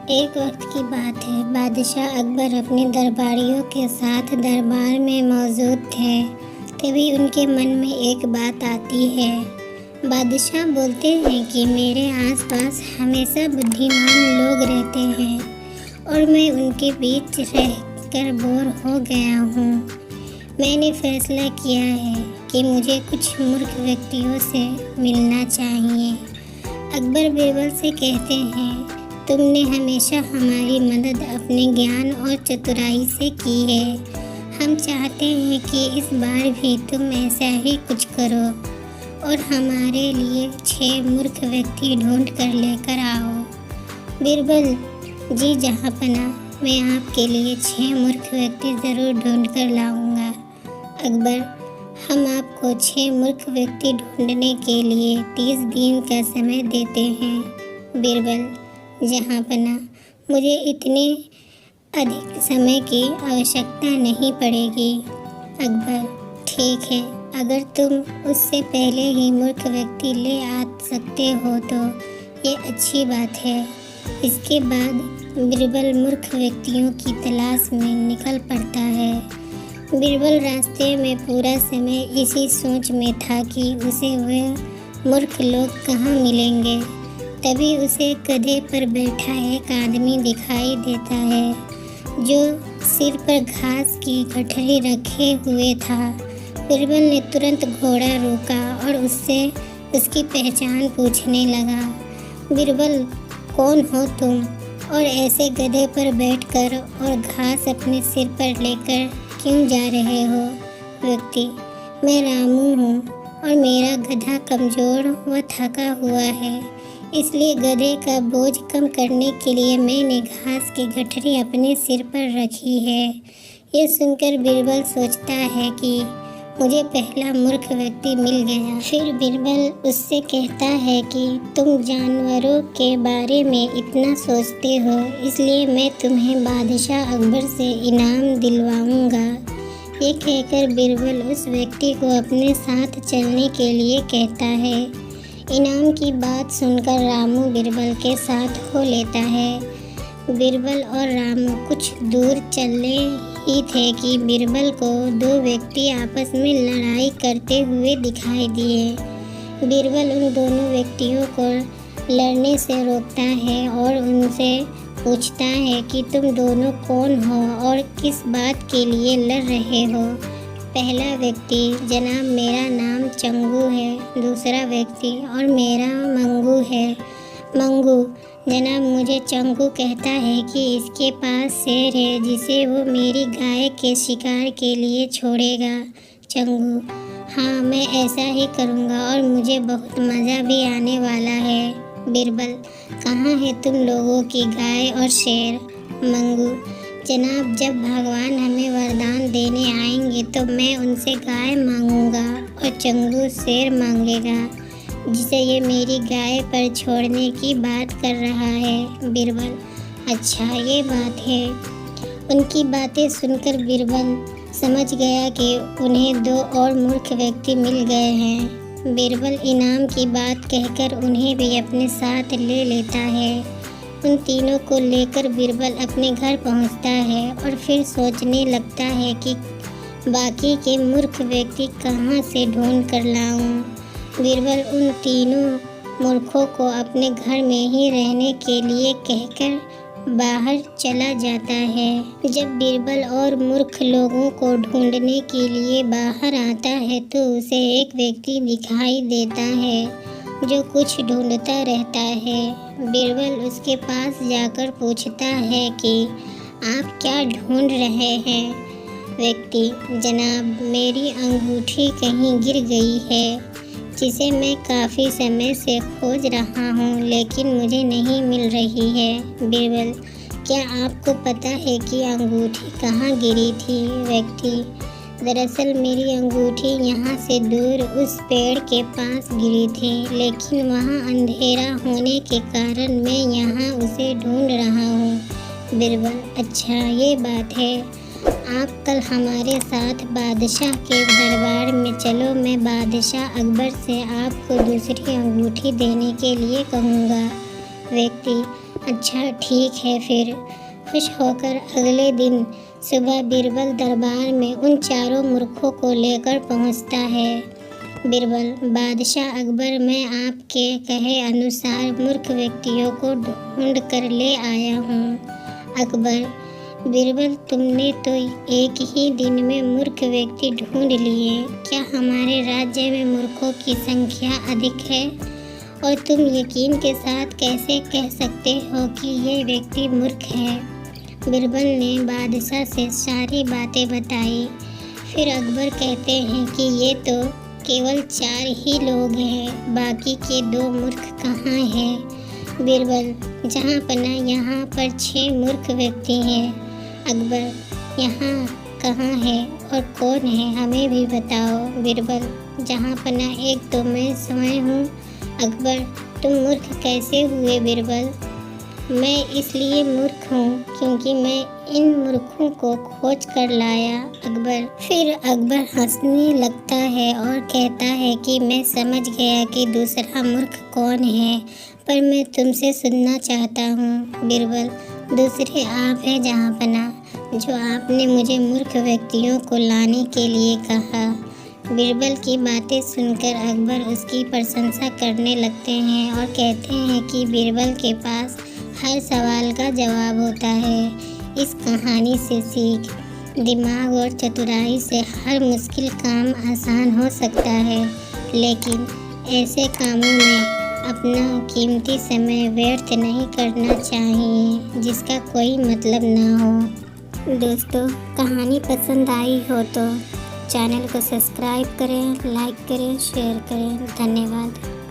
एक वक्त की बात है, बादशाह अकबर अपने दरबारियों के साथ दरबार में मौजूद थे। तभी उनके मन में एक बात आती है। बादशाह बोलते हैं कि मेरे आसपास हमेशा बुद्धिमान लोग रहते हैं और मैं उनके बीच रहकर बोर हो गया हूँ। मैंने फैसला किया है कि मुझे कुछ मूर्ख व्यक्तियों से मिलना चाहिए। अकबर बीरबल से कहते हैं, तुमने हमेशा हमारी मदद अपने ज्ञान और चतुराई से की है। हम चाहते हैं कि इस बार भी तुम ऐसा ही कुछ करो और हमारे लिए 6 मूर्ख व्यक्ति ढूंढ कर लेकर आओ। बीरबल, जी जहाँपना, मैं आपके लिए 6 मूर्ख व्यक्ति ज़रूर ढूंढ कर लाऊंगा। अकबर, हम आपको 6 मूर्ख व्यक्ति ढूंढने के लिए 30 दिन का समय देते हैं। बीरबल, जहाँपना, मुझे इतने अधिक समय की आवश्यकता नहीं पड़ेगी। अकबर, ठीक है, अगर तुम उससे पहले ही मूर्ख व्यक्ति ले आ सकते हो तो ये अच्छी बात है। इसके बाद बीरबल मूर्ख व्यक्तियों की तलाश में निकल पड़ता है। बीरबल रास्ते में पूरा समय इसी सोच में था कि उसे वह मूर्ख लोग कहाँ मिलेंगे। तभी उसे गधे पर बैठा एक आदमी दिखाई देता है जो सिर पर घास की गठरी रखे हुए था। बीरबल ने तुरंत घोड़ा रोका और उससे उसकी पहचान पूछने लगा। बीरबल, कौन हो तुम और ऐसे गधे पर बैठकर और घास अपने सिर पर लेकर क्यों जा रहे हो? व्यक्ति, मैं रामू हूँ और मेरा गधा कमज़ोर व थका हुआ है, इसलिए गधे का बोझ कम करने के लिए मैंने घास की गठरी अपने सिर पर रखी है। यह सुनकर बीरबल सोचता है कि मुझे पहला मूर्ख व्यक्ति मिल गया। फिर बीरबल उससे कहता है कि तुम जानवरों के बारे में इतना सोचते हो, इसलिए मैं तुम्हें बादशाह अकबर से इनाम दिलवाऊंगा। ये कहकर बीरबल उस व्यक्ति को अपने साथ चलने के लिए कहता है। इनाम की बात सुनकर रामू बीरबल के साथ हो लेता है। बीरबल और रामू कुछ दूर चले ही थे कि बीरबल को 2 व्यक्ति आपस में लड़ाई करते हुए दिखाई दिए। बीरबल उन दोनों व्यक्तियों को लड़ने से रोकता है और उनसे पूछता है कि तुम दोनों कौन हो और किस बात के लिए लड़ रहे हो। पहला व्यक्ति, जनाब मेरा नाम चंगू है। दूसरा व्यक्ति, और मेरा मंगू है। मंगू, जनाब मुझे चंगू कहता है कि इसके पास शेर है जिसे वो मेरी गाय के शिकार के लिए छोड़ेगा। चंगू, हाँ मैं ऐसा ही करूँगा और मुझे बहुत मज़ा भी आने वाला है। बीरबल, कहाँ है तुम लोगों की गाय और शेर? मंगू, जनाब जब भगवान हमें वरदान देने आएंगे तो मैं उनसे गाय मांगूंगा और चंगू शेर मांगेगा जिसे ये मेरी गाय पर छोड़ने की बात कर रहा है। बीरबल, अच्छा ये बात है। उनकी बातें सुनकर बीरबल समझ गया कि उन्हें 2 और मूर्ख व्यक्ति मिल गए हैं। बीरबल इनाम की बात कहकर उन्हें भी अपने साथ ले लेता है। उन तीनों को लेकर बीरबल अपने घर पहुंचता है और फिर सोचने लगता है कि बाकी के मूर्ख व्यक्ति कहां से ढूंढ कर लाऊं। बीरबल उन तीनों मूर्खों को अपने घर में ही रहने के लिए कहकर बाहर चला जाता है। जब बीरबल और मूर्ख लोगों को ढूंढने के लिए बाहर आता है तो उसे एक व्यक्ति दिखाई देता है जो कुछ ढूंढता रहता है। बीरबल उसके पास जाकर पूछता है कि आप क्या ढूंढ रहे हैं? व्यक्ति, जनाब मेरी अंगूठी कहीं गिर गई है जिसे मैं काफ़ी समय से खोज रहा हूँ लेकिन मुझे नहीं मिल रही है। बीरबल, क्या आपको पता है कि अंगूठी कहाँ गिरी थी? व्यक्ति, दरअसल मेरी अंगूठी यहाँ से दूर उस पेड़ के पास गिरी थी, लेकिन वहाँ अंधेरा होने के कारण मैं यहाँ उसे ढूंढ रहा हूँ। बीरबल, अच्छा ये बात है। आप कल हमारे साथ बादशाह के दरबार में चलो, मैं बादशाह अकबर से आपको दूसरी अंगूठी देने के लिए कहूँगा। व्यक्ति, अच्छा ठीक है फिर। खुश होकर अगले दिन सुबह बीरबल दरबार में उन चारों मूर्खों को लेकर पहुंचता है। बीरबल, बादशाह अकबर, मैं आपके कहे अनुसार मूर्ख व्यक्तियों को ढूंढ कर ले आया हूँ। अकबर, बीरबल, तुमने तो एक ही दिन में मूर्ख व्यक्ति ढूंढ लिए। क्या हमारे राज्य में मूर्खों की संख्या अधिक है? और तुम यकीन के साथ कैसे कह सकते हो कि ये व्यक्ति मूर्ख है? बीरबल ने बादशाह से सारी बातें बताई। फिर अकबर कहते हैं कि ये तो केवल 4 ही लोग हैं, बाकी के 2 मूर्ख कहाँ हैं? बीरबल, जहाँ पना यहाँ पर 6 मूर्ख व्यक्ति हैं। अकबर, यहाँ कहाँ है और कौन है, हमें भी बताओ। बीरबल, जहाँ पना एक तो मैं स्वयं हूँ। अकबर, तुम मूर्ख कैसे हुए? बीरबल, मैं इसलिए मूर्ख हूँ क्योंकि मैं इन मूर्खों को खोज कर लाया। अकबर, फिर अकबर हंसने लगता है और कहता है कि मैं समझ गया कि दूसरा मूर्ख कौन है, पर मैं तुमसे सुनना चाहता हूँ। बीरबल, दूसरे आप हैं जहाँपना, जो आपने मुझे मूर्ख व्यक्तियों को लाने के लिए कहा। बीरबल की बातें सुनकर अकबर उसकी प्रशंसा करने लगते हैं और कहते हैं कि बीरबल के पास हर सवाल का जवाब होता है। इस कहानी से सीख, दिमाग और चतुराई से हर मुश्किल काम आसान हो सकता है, लेकिन ऐसे कामों में अपना कीमती समय व्यर्थ नहीं करना चाहिए जिसका कोई मतलब ना हो। दोस्तों, कहानी पसंद आई हो तो चैनल को सब्सक्राइब करें, लाइक करें, शेयर करें। धन्यवाद।